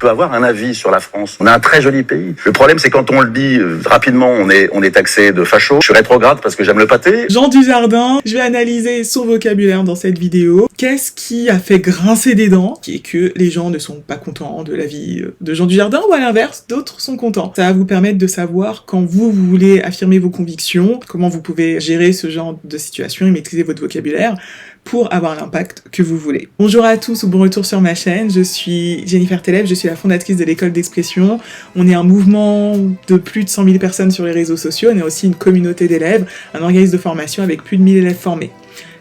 peut avoir un avis sur la France. On a un très joli pays. Le problème, c'est quand on le dit rapidement, on est taxé de facho. Je suis rétrograde parce que j'aime le pâté. Jean Dujardin, je vais analyser son vocabulaire dans cette vidéo. Qu'est-ce qui a fait grincer des dents, qui est que les gens ne sont pas contents de la vie de Jean Dujardin, ou à l'inverse, d'autres sont contents. Ça va vous permettre de savoir quand vous voulez affirmer vos convictions, comment vous pouvez gérer ce genre de situation et maîtriser votre vocabulaire pour avoir l'impact que vous voulez. Bonjour à tous ou bon retour sur ma chaîne, je suis Jennifer Teleb, je suis la fondatrice de l'école d'expression. On est un mouvement de plus de 100 000 personnes sur les réseaux sociaux, on est aussi une communauté d'élèves, un organisme de formation avec plus de 1000 élèves formés.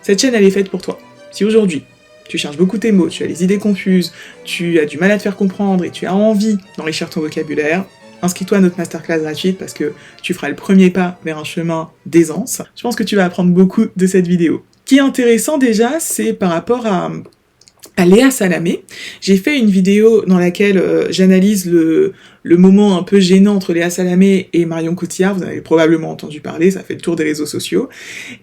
Cette chaîne, elle est faite pour toi. Si aujourd'hui, tu cherches beaucoup tes mots, tu as les idées confuses, tu as du mal à te faire comprendre et tu as envie d'enrichir ton vocabulaire, inscris-toi à notre masterclass gratuite parce que tu feras le premier pas vers un chemin d'aisance. Je pense que tu vas apprendre beaucoup de cette vidéo. Ce qui est intéressant déjà, c'est par rapport à Léa Salamé. J'ai fait une vidéo dans laquelle j'analyse le moment un peu gênant entre Léa Salamé et Marion Cotillard, vous en avez probablement entendu parler, ça fait le tour des réseaux sociaux,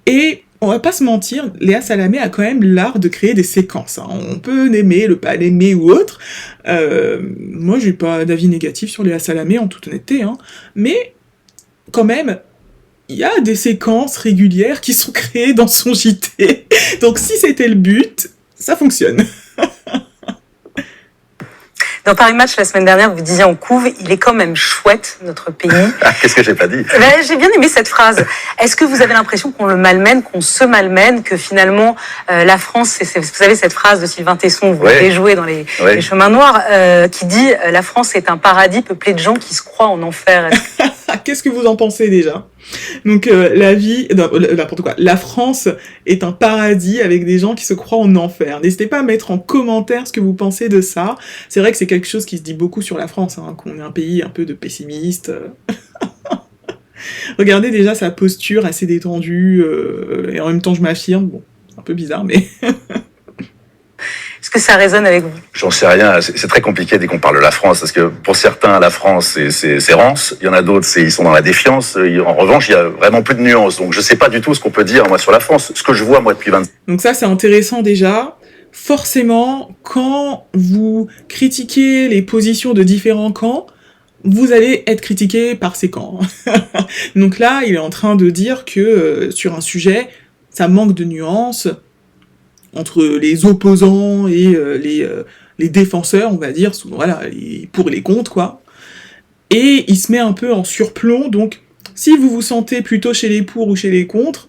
et on va pas se mentir, Léa Salamé a quand même l'art de créer des séquences, hein. On peut l'aimer, le pas l'aimer ou autre, moi j'ai pas d'avis négatif sur Léa Salamé en toute honnêteté, hein. Mais quand même, il y a des séquences régulières qui sont créées dans son JT, donc si c'était le but, ça fonctionne. Dans Paris Match, la semaine dernière, vous disiez en couve, il est quand même chouette, notre pays. Qu'est-ce que j'ai pas dit? J'ai bien aimé cette phrase. Est-ce que vous avez l'impression qu'on le malmène, qu'on se malmène, que finalement, la France, vous savez cette phrase de Sylvain Tesson, vous l'avez jouée dans les chemins noirs, qui dit « La France est un paradis peuplé de gens qui se croient en enfer ». Qu'est-ce que vous en pensez déjà? Donc la France est un paradis avec des gens qui se croient en enfer. N'hésitez pas à mettre en commentaire ce que vous pensez de ça. C'est vrai que c'est quelque chose qui se dit beaucoup sur la France, hein, qu'on est un pays un peu de pessimistes. Regardez déjà sa posture assez détendue, et en même temps je m'affirme, bon, c'est un peu bizarre, mais... Est-ce que ça résonne avec vous? J'en sais rien, c'est très compliqué dès qu'on parle de la France, parce que pour certains, la France, c'est rance, il y en a d'autres, ils sont dans la défiance, en revanche, il y a vraiment plus de nuances, donc je sais pas du tout ce qu'on peut dire, moi, sur la France, ce que je vois, moi, depuis 20 ans. Donc ça, c'est intéressant déjà. Forcément, quand vous critiquez les positions de différents camps, vous allez être critiqué par ces camps. Donc là, il est en train de dire que sur un sujet, ça manque de nuances, entre les opposants et les défenseurs, on va dire, voilà, les pour et les contre, quoi. Et il se met un peu en surplomb, donc si vous vous sentez plutôt chez les pour ou chez les contre,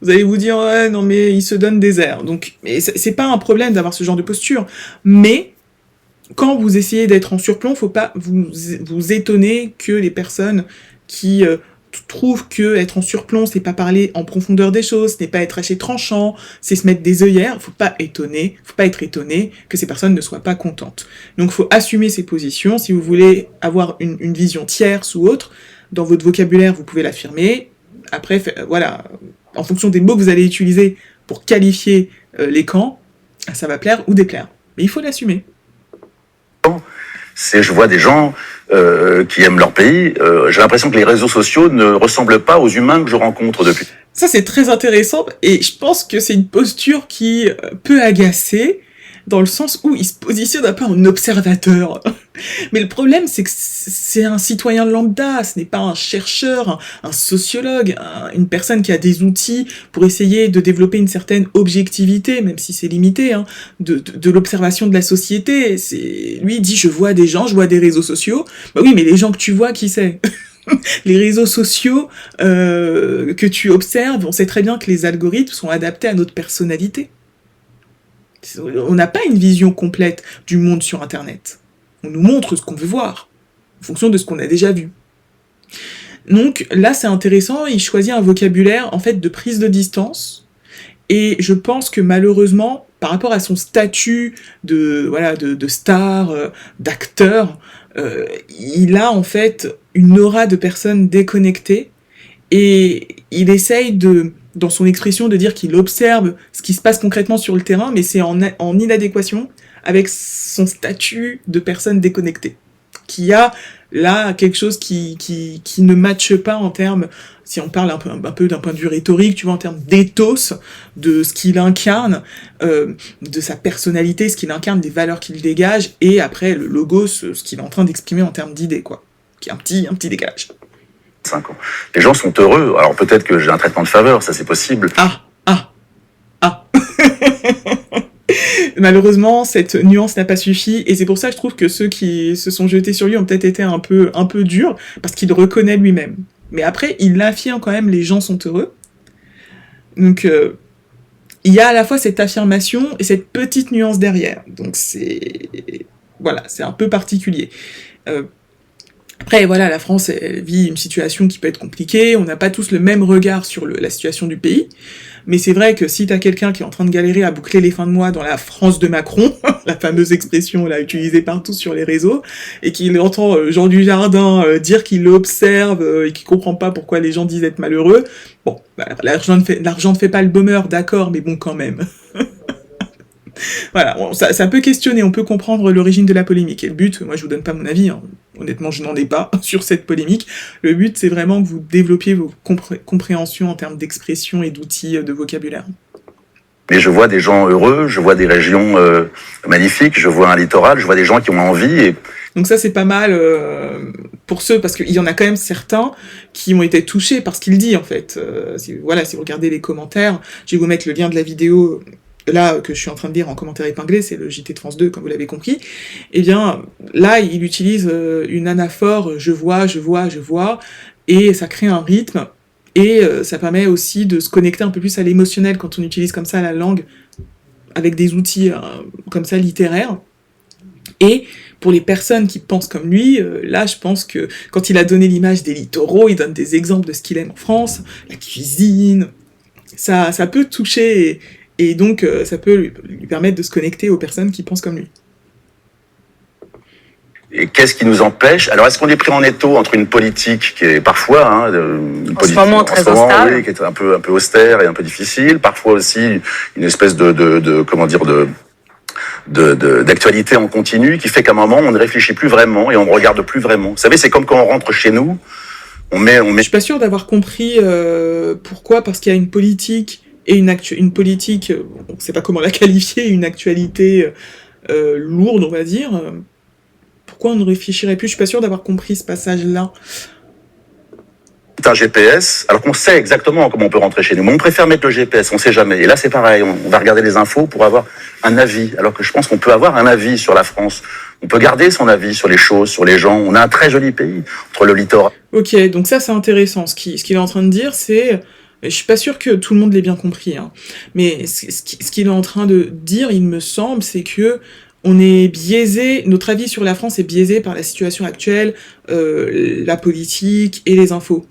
vous allez vous dire « Ouais, non mais il se donne des airs ». Donc, c'est pas un problème d'avoir ce genre de posture, mais quand vous essayez d'être en surplomb, faut pas vous étonner que les personnes qui... trouve que être en surplomb, c'est pas parler en profondeur des choses, ce n'est pas être assez tranchant, c'est se mettre des œillères, faut pas être étonné que ces personnes ne soient pas contentes. Donc faut assumer ces positions, si vous voulez avoir une vision tierce ou autre, dans votre vocabulaire, vous pouvez l'affirmer, après, voilà, en fonction des mots que vous allez utiliser pour qualifier les camps, ça va plaire ou déplaire. Mais il faut l'assumer. Je vois des gens qui aiment leur pays. J'ai l'impression que les réseaux sociaux ne ressemblent pas aux humains que je rencontre depuis. Ça, c'est très intéressant, et je pense que c'est une posture qui peut agacer, dans le sens où il se positionne un peu en observateur. Mais le problème, c'est que c'est un citoyen lambda, ce n'est pas un chercheur, un sociologue, une personne qui a des outils pour essayer de développer une certaine objectivité, même si c'est limité, hein, de l'observation de la société. Lui, il dit « je vois des gens, je vois des réseaux sociaux ». Bah oui, mais les gens que tu vois, qui c'est? Les réseaux sociaux que tu observes, on sait très bien que les algorithmes sont adaptés à notre personnalité. On n'a pas une vision complète du monde sur Internet. On nous montre ce qu'on veut voir, en fonction de ce qu'on a déjà vu. Donc là, c'est intéressant, il choisit un vocabulaire, en fait, de prise de distance, et je pense que malheureusement, par rapport à son statut de star, d'acteur, il a en fait une aura de personne déconnectée, et il essaye dans son expression de dire qu'il observe ce qui se passe concrètement sur le terrain, mais c'est en inadéquation avec son statut de personne déconnectée. qu'il y a là quelque chose qui ne matche pas en termes, si on parle un peu d'un point de vue rhétorique, tu vois, en termes d'éthos, de ce qu'il incarne, de sa personnalité, ce qu'il incarne, des valeurs qu'il dégage, et après le logo, ce qu'il est en train d'exprimer en termes d'idées, quoi. Qui est un petit décalage. 5 ans. Les gens sont heureux. Alors peut-être que j'ai un traitement de faveur, ça c'est possible. Ah. Malheureusement, cette nuance n'a pas suffi, et c'est pour ça que je trouve que ceux qui se sont jetés sur lui ont peut-être été un peu durs, parce qu'il reconnaît lui-même. Mais après, il affirme quand même, les gens sont heureux. Donc, il y a à la fois cette affirmation et cette petite nuance derrière. Donc voilà, c'est un peu particulier. Après, voilà, la France, elle vit une situation qui peut être compliquée, on n'a pas tous le même regard sur la situation du pays, mais c'est vrai que si t'as quelqu'un qui est en train de galérer à boucler les fins de mois dans la France de Macron, la fameuse expression là utilisée partout sur les réseaux, et qu'il entend Jean Dujardin dire qu'il l'observe et qu'il comprend pas pourquoi les gens disent être malheureux, bon, bah, l'argent ne fait pas le bonheur, d'accord, mais bon, quand même. Voilà, bon, ça peut questionner, on peut comprendre l'origine de la polémique, et le but, moi je vous donne pas mon avis, hein. Honnêtement je n'en ai pas sur cette polémique, le but c'est vraiment que vous développiez vos compréhensions en termes d'expression et d'outils de vocabulaire. Mais je vois des gens heureux, je vois des régions magnifiques, je vois un littoral, je vois des gens qui ont envie. Et... Donc ça c'est pas mal pour ceux, parce qu'il y en a quand même certains qui ont été touchés par ce qu'il dit en fait. Si vous regardez les commentaires, je vais vous mettre le lien de la vidéo là que je suis en train de lire en commentaire épinglé, c'est le JT de France 2, comme vous l'avez compris. Eh bien, là, il utilise une anaphore, je vois, et ça crée un rythme, et ça permet aussi de se connecter un peu plus à l'émotionnel quand on utilise comme ça la langue, avec des outils comme ça littéraires. Et pour les personnes qui pensent comme lui, là, je pense que quand il a donné l'image des littoraux, il donne des exemples de ce qu'il aime en France, la cuisine, ça peut toucher... Et donc, ça peut lui permettre de se connecter aux personnes qui pensent comme lui. Et qu'est-ce qui nous empêche? Alors, est-ce qu'on est pris en étau entre une politique qui est parfois, en ce moment très instable, oui, qui est un peu austère et un peu difficile, parfois aussi une espèce d'actualité en continu qui fait qu'à un moment on ne réfléchit plus vraiment et on ne regarde plus vraiment. Vous savez, c'est comme quand on rentre chez nous, on met. Je suis pas sûre d'avoir compris pourquoi, parce qu'il y a une politique. Et une politique, on ne sait pas comment la qualifier, une actualité lourde, on va dire. Pourquoi on ne réfléchirait plus? Je suis pas sûre d'avoir compris ce passage-là. Un GPS, alors qu'on sait exactement comment on peut rentrer chez nous, mais on préfère mettre le GPS, on sait jamais. Et là, c'est pareil, on va regarder les infos pour avoir un avis, alors que je pense qu'on peut avoir un avis sur la France. On peut garder son avis sur les choses, sur les gens. On a un très joli pays, entre le littoral. Ok, donc ça, c'est intéressant. Ce qu'il est en train de dire, c'est... Je suis pas sûre que tout le monde l'ait bien compris, hein. Mais ce qu'il est en train de dire, il me semble, c'est que on est biaisé, notre avis sur la France est biaisé par la situation actuelle, la politique et les infos.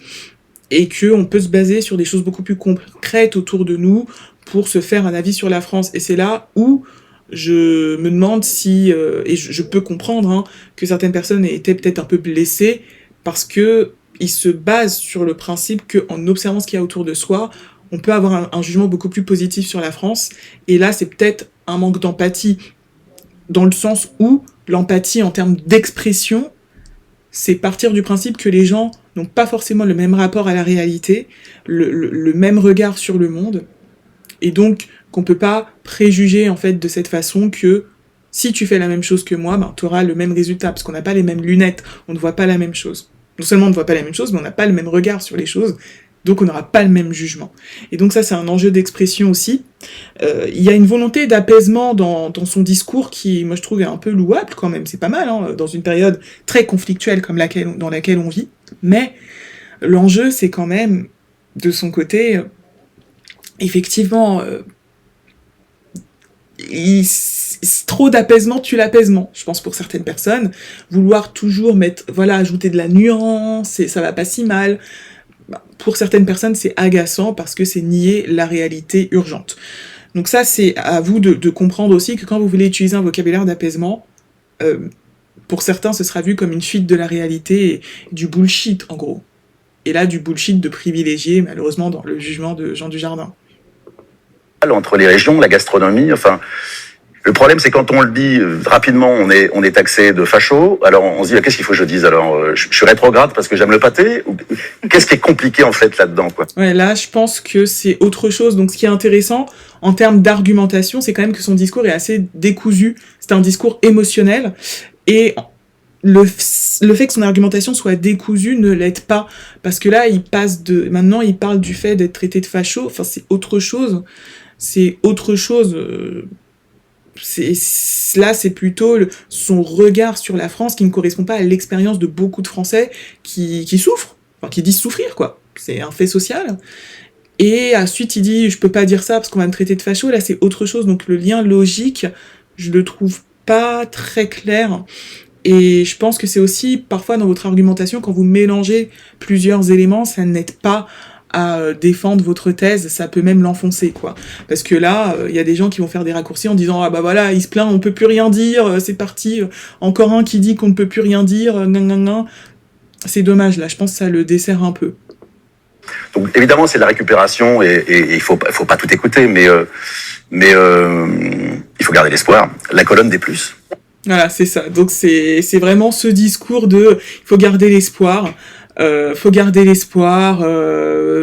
Et qu'on peut se baser sur des choses beaucoup plus concrètes autour de nous pour se faire un avis sur la France. Et c'est là où je me demande si, et je peux comprendre, hein, que certaines personnes aient été peut-être un peu blessées, parce que il se base sur le principe qu'en observant ce qu'il y a autour de soi, on peut avoir un jugement beaucoup plus positif sur la France, et là c'est peut-être un manque d'empathie, dans le sens où l'empathie en termes d'expression, c'est partir du principe que les gens n'ont pas forcément le même rapport à la réalité, le même regard sur le monde, et donc qu'on peut pas préjuger en fait de cette façon que si tu fais la même chose que moi, tu auras le même résultat, parce qu'on n'a pas les mêmes lunettes, on ne voit pas la même chose. Non seulement on ne voit pas la même chose, mais on n'a pas le même regard sur les choses, donc on n'aura pas le même jugement. Et donc ça, c'est un enjeu d'expression aussi. Il y a une volonté d'apaisement dans son discours qui, moi je trouve, est un peu louable quand même, c'est pas mal, hein, dans une période très conflictuelle comme dans laquelle on vit, mais l'enjeu, c'est quand même, de son côté, effectivement... trop d'apaisement tue l'apaisement, je pense, pour certaines personnes. Vouloir toujours ajouter de la nuance, et ça va pas si mal. Pour certaines personnes, c'est agaçant parce que c'est nier la réalité urgente. Donc ça, c'est à vous de comprendre aussi que quand vous voulez utiliser un vocabulaire d'apaisement, pour certains, ce sera vu comme une fuite de la réalité et du bullshit, en gros. Et là, du bullshit de privilégié, malheureusement, dans le jugement de Jean Dujardin. Entre les régions, la gastronomie, enfin... Le problème, c'est quand on le dit rapidement, on est taxé de facho. Alors on se dit, qu'est-ce qu'il faut que je dise? Alors je suis rétrograde parce que j'aime le pâté? Ou qu'est-ce qui est compliqué en fait là-dedans, quoi? Ouais, là, je pense que c'est autre chose. Donc, ce qui est intéressant en termes d'argumentation, c'est quand même que son discours est assez décousu. C'est un discours émotionnel et le fait que son argumentation soit décousue ne l'aide pas, parce que là, maintenant, il parle du fait d'être traité de facho. Enfin, c'est autre chose. C'est autre chose. Là, c'est plutôt son regard sur la France qui ne correspond pas à l'expérience de beaucoup de Français qui souffrent, enfin, qui disent souffrir, quoi. C'est un fait social. Et ensuite, il dit, je peux pas dire ça parce qu'on va me traiter de facho. Là, c'est autre chose. Donc, le lien logique, je le trouve pas très clair. Et je pense que c'est aussi, parfois, dans votre argumentation, quand vous mélangez plusieurs éléments, ça n'aide pas à défendre votre thèse, ça peut même l'enfoncer, quoi. Parce que là, il y a des gens qui vont faire des raccourcis en disant « Ah bah voilà, il se plaint, on peut plus rien dire, c'est parti, encore un qui dit qu'on ne peut plus rien dire, nan. » C'est dommage, là, je pense que ça le dessert un peu. Donc évidemment, c'est de la récupération et il faut pas tout écouter, mais il faut garder l'espoir. La colonne des plus. Voilà, c'est ça. Donc c'est vraiment ce discours de il faut garder l'espoir.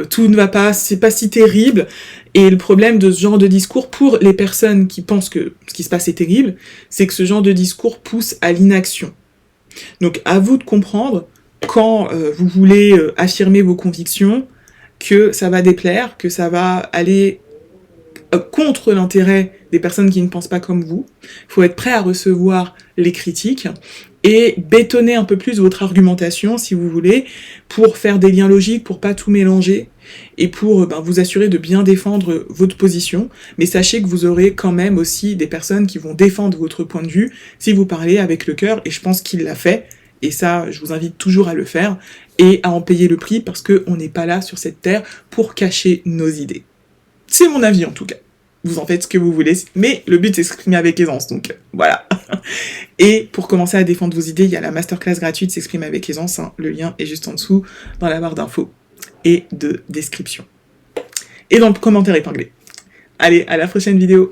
Tout ne va pas, c'est pas si terrible. Et le problème de ce genre de discours, pour les personnes qui pensent que ce qui se passe est terrible, c'est que ce genre de discours pousse à l'inaction. Donc à vous de comprendre, quand vous voulez affirmer vos convictions, que ça va déplaire, que ça va aller contre l'intérêt des personnes qui ne pensent pas comme vous. Il faut être prêt à recevoir les critiques et bétonner un peu plus votre argumentation, si vous voulez, pour faire des liens logiques, pour pas tout mélanger, et pour vous assurer de bien défendre votre position. Mais sachez que vous aurez quand même aussi des personnes qui vont défendre votre point de vue si vous parlez avec le cœur, et je pense qu'il l'a fait, et ça, je vous invite toujours à le faire, et à en payer le prix, parce qu'on n'est pas là sur cette terre pour cacher nos idées. C'est mon avis en tout cas. Vous en faites ce que vous voulez, mais le but c'est s'exprimer avec aisance, donc voilà. Et pour commencer à défendre vos idées, il y a la masterclass gratuite S'exprimer avec aisance, le lien est juste en dessous, dans la barre d'infos et de description. Et dans le commentaire épinglé. Allez, à la prochaine vidéo.